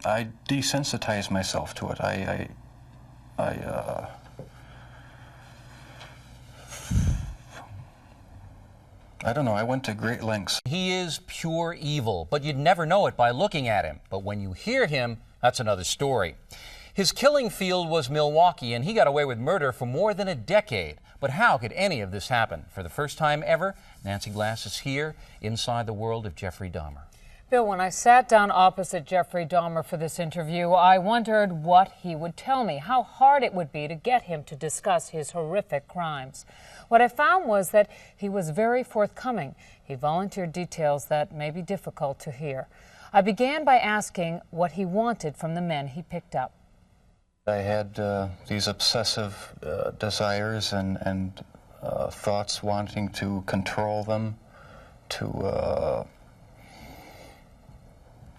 I desensitized myself to it. I don't know, I went to great lengths. He is pure evil, but you'd never know it by looking at him. But when you hear him, that's another story. His killing field was Milwaukee, and he got away with murder for more than a decade. But how could any of this happen? For the first time ever, Nancy Glass is here inside the world of Jeffrey Dahmer. Bill, when I sat down opposite Jeffrey Dahmer for this interview, I wondered what he would tell me, how hard it would be to get him to discuss his horrific crimes. What I found was that he was very forthcoming. He volunteered details that may be difficult to hear. I began by asking what he wanted from the men he picked up. I had these obsessive desires and thoughts wanting to control them, to,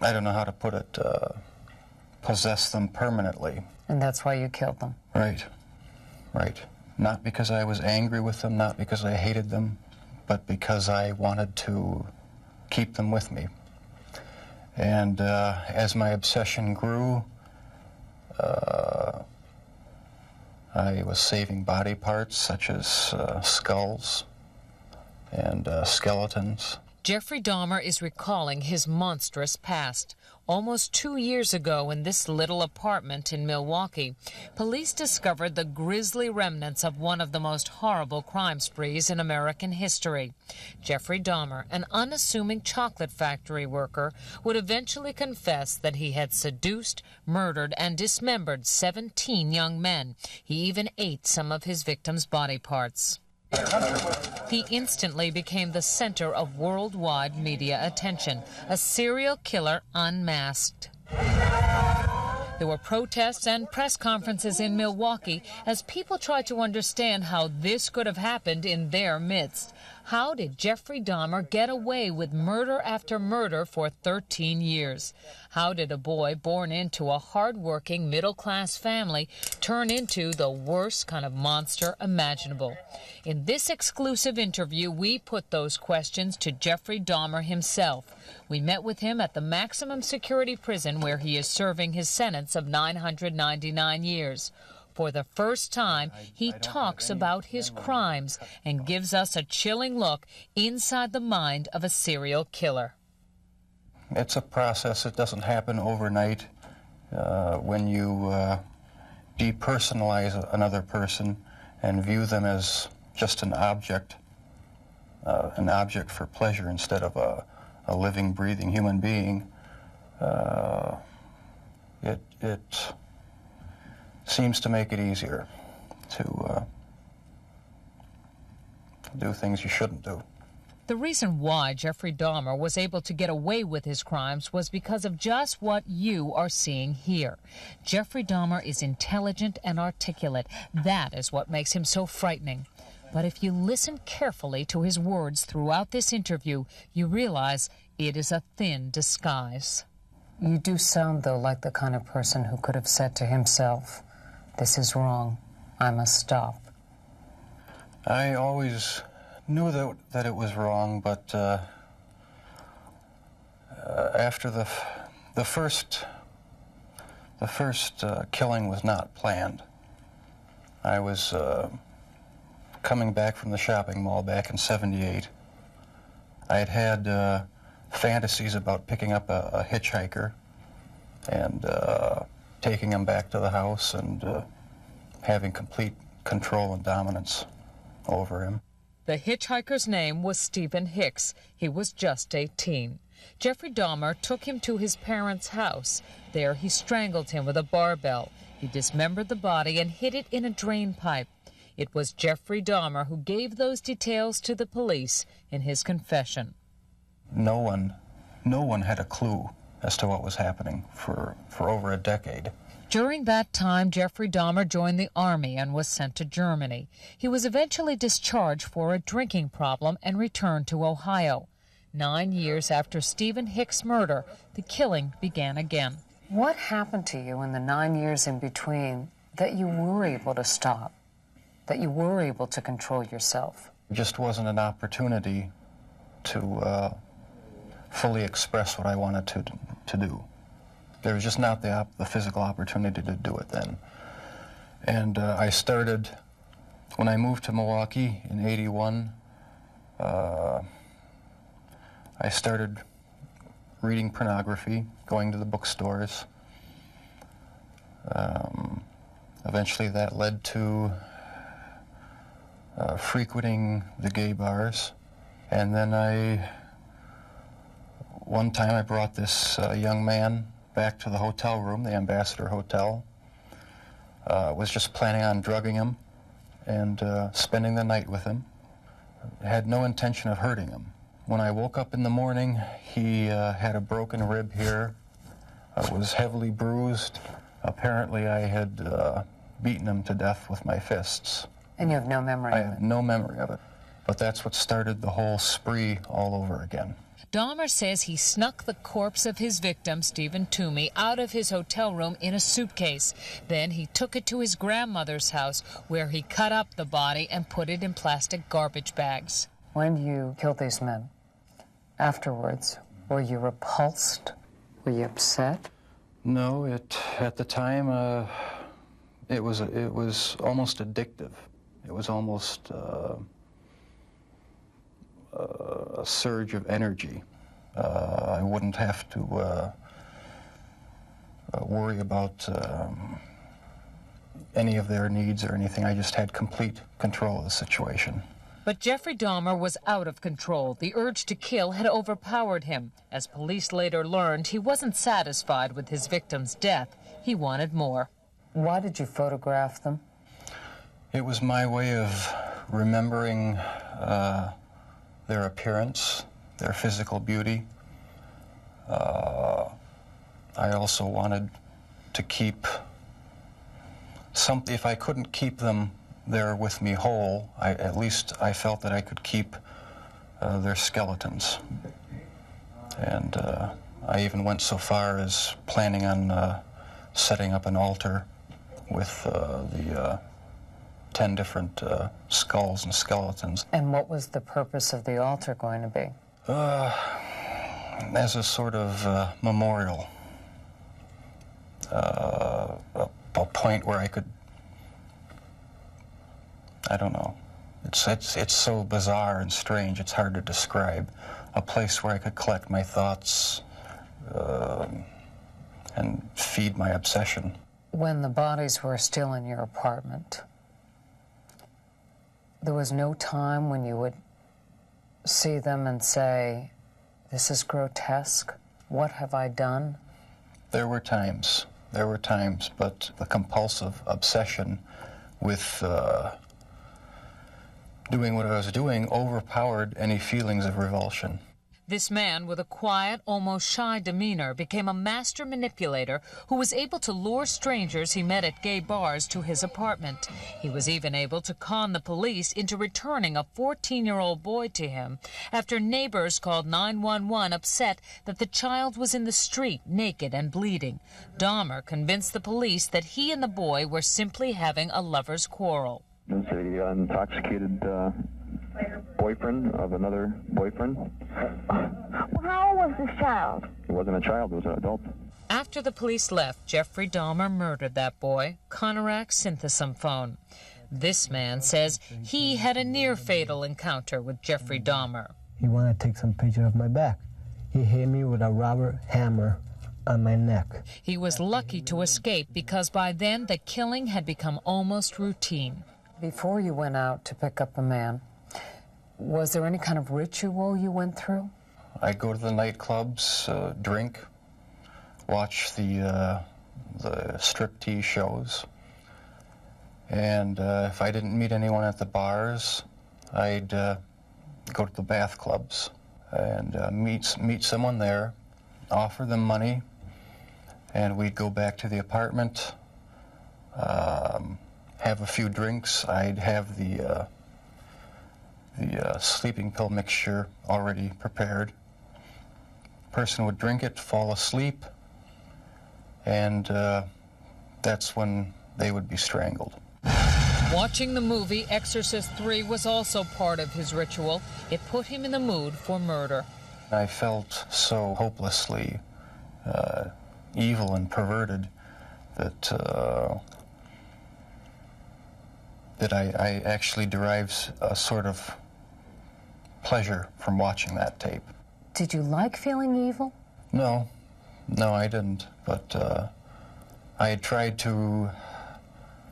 I don't know how to put it, possess them permanently. And that's why you killed them? Right, right. Not because I was angry with them, not because I hated them, but because I wanted to keep them with me. And as my obsession grew, I was saving body parts such as skulls and skeletons. Jeffrey Dahmer is recalling his monstrous past. Almost 2 years ago in this little apartment in Milwaukee, police discovered the grisly remnants of one of the most horrible crime sprees in American history. Jeffrey Dahmer, an unassuming chocolate factory worker, would eventually confess that he had seduced, murdered, and dismembered 17 young men. He even ate some of his victims' body parts. He instantly became the center of worldwide media attention, a serial killer unmasked. There were protests and press conferences in Milwaukee as people tried to understand how this could have happened in their midst. How did Jeffrey Dahmer get away with murder after murder for 13 years? How did a boy born into a hard-working middle-class family turn into the worst kind of monster imaginable? In this exclusive interview, we put those questions to Jeffrey Dahmer himself. We met with him at the maximum security prison where he is serving his sentence of 999 years. For the first time, he talks about his crimes and gives us a chilling look inside the mind of a serial killer. It's a process. It doesn't happen overnight. When you depersonalize another person and view them as just an object for pleasure instead of a living, breathing human being, it seems to make it easier to do things you shouldn't do. The reason why Jeffrey Dahmer was able to get away with his crimes was because of just what you are seeing here. Jeffrey Dahmer is intelligent and articulate. That is what makes him so frightening. But if you listen carefully to his words throughout this interview, you realize it is a thin disguise. You do sound, though, like the kind of person who could have said to himself, "This is wrong. I must stop." I always knew that it was wrong, but after the first killing was not planned. I was coming back from the shopping mall back in '78. I had fantasies about picking up a hitchhiker and taking him back to the house and having complete control and dominance over him. The hitchhiker's name was Stephen Hicks. He was just 18. Jeffrey Dahmer took him to his parents' house. There he strangled him with a barbell. He dismembered the body and hid it in a drain pipe. It was Jeffrey Dahmer who gave those details to the police in his confession. No one had a clue as to what was happening for over a decade. During that time, Jeffrey Dahmer joined the Army and was sent to Germany. He was eventually discharged for a drinking problem and returned to Ohio. 9 years after Stephen Hicks' murder, the killing began again. What happened to you in the 9 years in between that you were able to stop, that you were able to control yourself? It just wasn't an opportunity to fully express what I wanted to do. There was just not the physical opportunity to do it then. And I started, when I moved to Milwaukee in '81, I started reading pornography, going to the bookstores. Eventually that led to frequenting the gay bars. And then one time I brought this young man back to the hotel room, the Ambassador Hotel. Was just planning on drugging him and spending the night with him. Had no intention of hurting him. When I woke up in the morning, he had a broken rib here, was heavily bruised. Apparently I had beaten him to death with my fists. And you have no memory of it? I have no memory of it. But that's what started the whole spree all over again. Dahmer says he snuck the corpse of his victim, Stephen Toomey, out of his hotel room in a suitcase. Then he took it to his grandmother's house, where he cut up the body and put it in plastic garbage bags. When you killed these men, afterwards, were you repulsed? Were you upset? No, at the time, it was almost addictive. It was almost a surge of energy. I wouldn't have to worry about any of their needs or anything. I just had complete control of the situation. But Jeffrey Dahmer was out of control. The urge to kill had overpowered him. As police later learned, he wasn't satisfied with his victim's death. He wanted more. Why did you photograph them? It was my way of remembering their appearance, their physical beauty. I also wanted to keep something. If I couldn't keep them there with me whole, at least I felt that I could keep their skeletons. And I even went so far as planning on setting up an altar with the 10 different skulls and skeletons. And what was the purpose of the altar going to be? As a sort of memorial. A point where I could, I don't know, it's so bizarre and strange, it's hard to describe. A place where I could collect my thoughts and feed my obsession. When the bodies were still in your apartment, there was no time when you would see them and say, this is grotesque, what have I done? There were times, but the compulsive obsession with doing what I was doing overpowered any feelings of revulsion. This man with a quiet, almost shy demeanor became a master manipulator who was able to lure strangers he met at gay bars to his apartment. He was even able to con the police into returning a 14-year-old boy to him after neighbors called 911 upset that the child was in the street naked and bleeding. Dahmer convinced the police that he and the boy were simply having a lover's quarrel. It's an intoxicated boyfriend of another boyfriend. Well, how old was this child? He wasn't a child, he was an adult. After the police left, Jeffrey Dahmer murdered that boy, Conorak synthesome phone. This man says he had a near-fatal encounter with Jeffrey Dahmer. He wanted to take some picture of my back. He hit me with a rubber hammer on my neck. He was lucky to escape because by then the killing had become almost routine. Before you went out to pick up a man, was there any kind of ritual you went through? I'd go to the nightclubs, drink, watch the striptease shows, and if I didn't meet anyone at the bars, I'd go to the bath clubs and meet someone there, offer them money, and we'd go back to the apartment, have a few drinks. I'd have the sleeping pill mixture already prepared. Person would drink it, fall asleep, and that's when they would be strangled. Watching the movie Exorcist 3 was also part of his ritual. It put him in the mood for murder. I felt so hopelessly evil and perverted that that I actually derive a sort of pleasure from watching that tape. Did you like feeling evil? No, I didn't. But I had tried to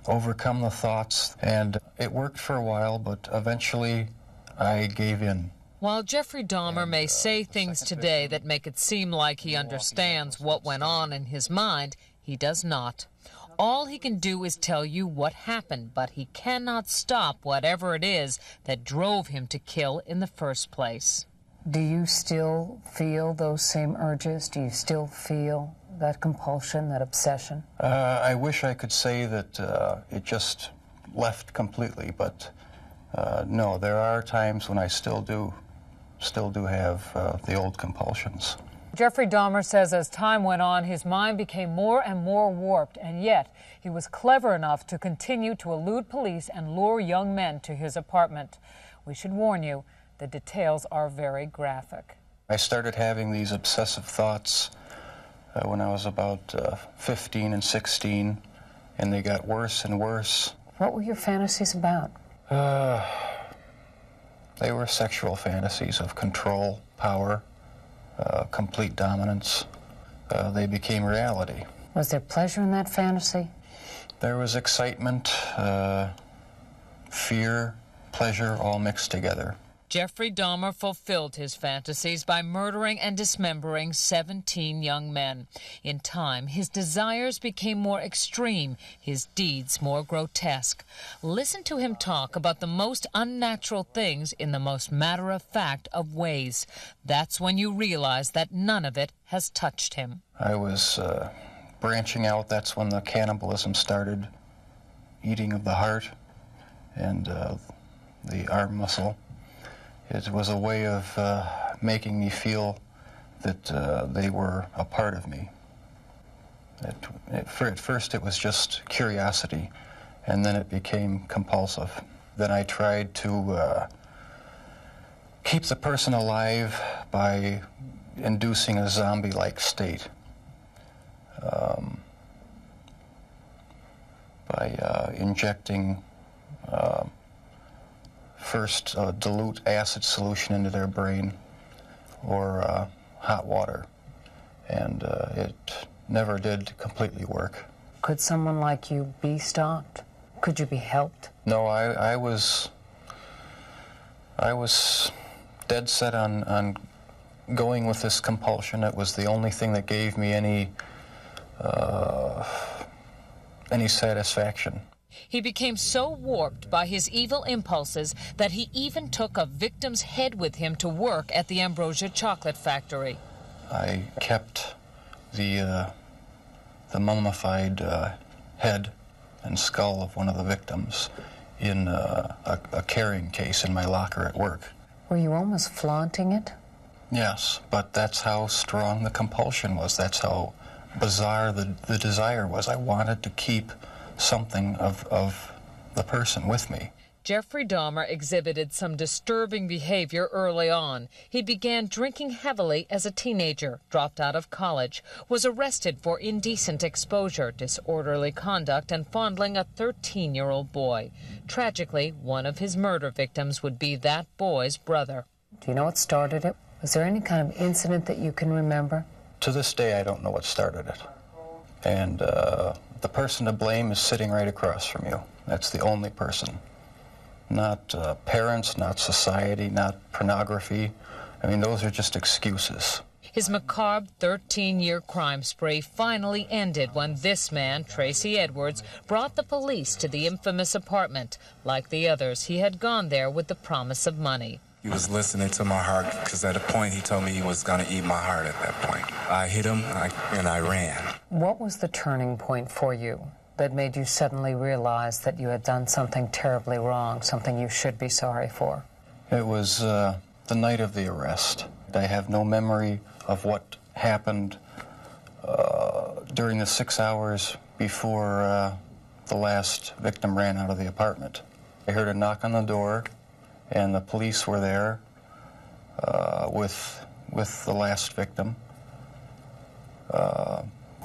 overcome the thoughts, and it worked for a while, but eventually I gave in. While Jeffrey Dahmer may say things today that make it seem like he understands what went on in his mind, he does not. All he can do is tell you what happened, but he cannot stop whatever it is that drove him to kill in the first place. Do you still feel those same urges? Do you still feel that compulsion, that obsession? I wish I could say that it just left completely, but no, there are times when I still do have the old compulsions. Jeffrey Dahmer says as time went on, his mind became more and more warped, and yet he was clever enough to continue to elude police and lure young men to his apartment. We should warn you, the details are very graphic. I started having these obsessive thoughts when I was about 15 and 16, and they got worse and worse. What were your fantasies about? They were sexual fantasies of control, power, complete dominance. They became reality. Was there pleasure in that fantasy? There was excitement, fear, pleasure, all mixed together. Jeffrey Dahmer fulfilled his fantasies by murdering and dismembering 17 young men. In time, his desires became more extreme, his deeds more grotesque. Listen to him talk about the most unnatural things in the most matter-of-fact of ways. That's when you realize that none of it has touched him. I was branching out. That's when the cannibalism started, eating of the heart and the arm muscle. It was a way of making me feel that they were a part of me. At first it was just curiosity, and then it became compulsive. Then I tried to keep the person alive by inducing a zombie-like state. By injecting first dilute acid solution into their brain or hot water, and it never did completely work. Could someone like you be stopped? Could you be helped? No, I was dead set on going with this compulsion. It was the only thing that gave me any satisfaction. He became so warped by his evil impulses that he even took a victim's head with him to work at the Ambrosia chocolate factory. I kept the mummified head and skull of one of the victims in a carrying case in my locker at work. Were you almost flaunting it? Yes, but that's how strong the compulsion was. That's how bizarre the desire was. I wanted to keep something of the person with me. Jeffrey Dahmer exhibited some disturbing behavior early on. He began drinking heavily as a teenager, dropped out of college, was arrested for indecent exposure, disorderly conduct, and fondling a 13-year-old boy. Tragically, one of his murder victims would be that boy's brother. Do you know what started it? Was there any kind of incident that you can remember? To this day, I don't know what started it. And the person to blame is sitting right across from you. That's the only person. Not parents, not society, not pornography. I mean, those are just excuses. His macabre 13-year crime spree finally ended when this man, Tracy Edwards, brought the police to the infamous apartment. Like the others, he had gone there with the promise of money. He was listening to my heart because at a point he told me he was going to eat my heart at that point. I hit him and I ran. What was the turning point for you that made you suddenly realize that you had done something terribly wrong, something you should be sorry for? It was the night of the arrest. I have no memory of what happened during the 6 hours before the last victim ran out of the apartment. I heard a knock on the door, and the police were there with the last victim.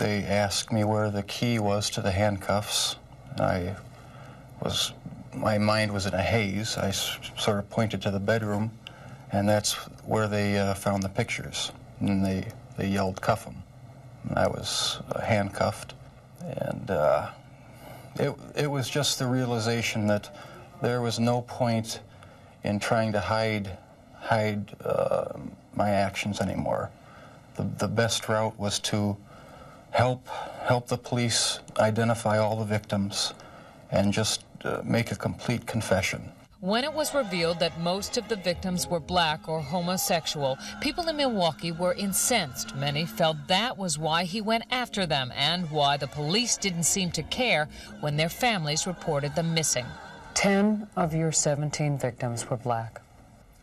They asked me where the key was to the handcuffs. My mind was in a haze. I sort of pointed to the bedroom, and that's where they found the pictures. And they yelled, "Cuff him." And I was handcuffed, and it was just the realization that there was no point in trying to hide my actions anymore. The best route was to help the police identify all the victims and just make a complete confession. When it was revealed that most of the victims were black or homosexual, people in Milwaukee were incensed. Many felt that was why he went after them and why the police didn't seem to care when their families reported them missing. 10 of your 17 victims were black.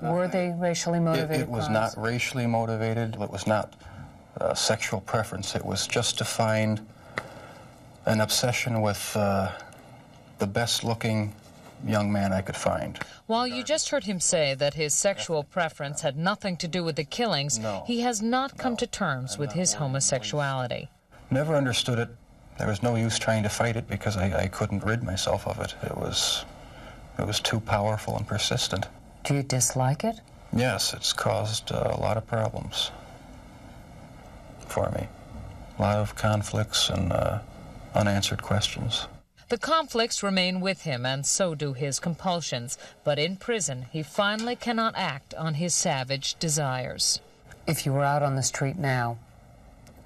Were they racially motivated? It was not racially motivated. It was not sexual preference. It was just to find an obsession with the best-looking young man I could find. While you just heard him say that his sexual preference had nothing to do with the killings, he has not come to terms with his homosexuality. Never understood it. There was no use trying to fight it because I couldn't rid myself of it. It was too powerful and persistent. Do you dislike it? Yes, it's caused a lot of problems for me. A lot of conflicts and unanswered questions. The conflicts remain with him, and so do his compulsions. But in prison, he finally cannot act on his savage desires. If you were out on the street now,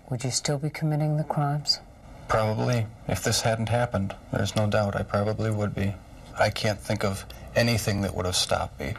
would you still be committing the crimes? Probably. If this hadn't happened, there's no doubt I probably would be. I can't think of anything that would have stopped me.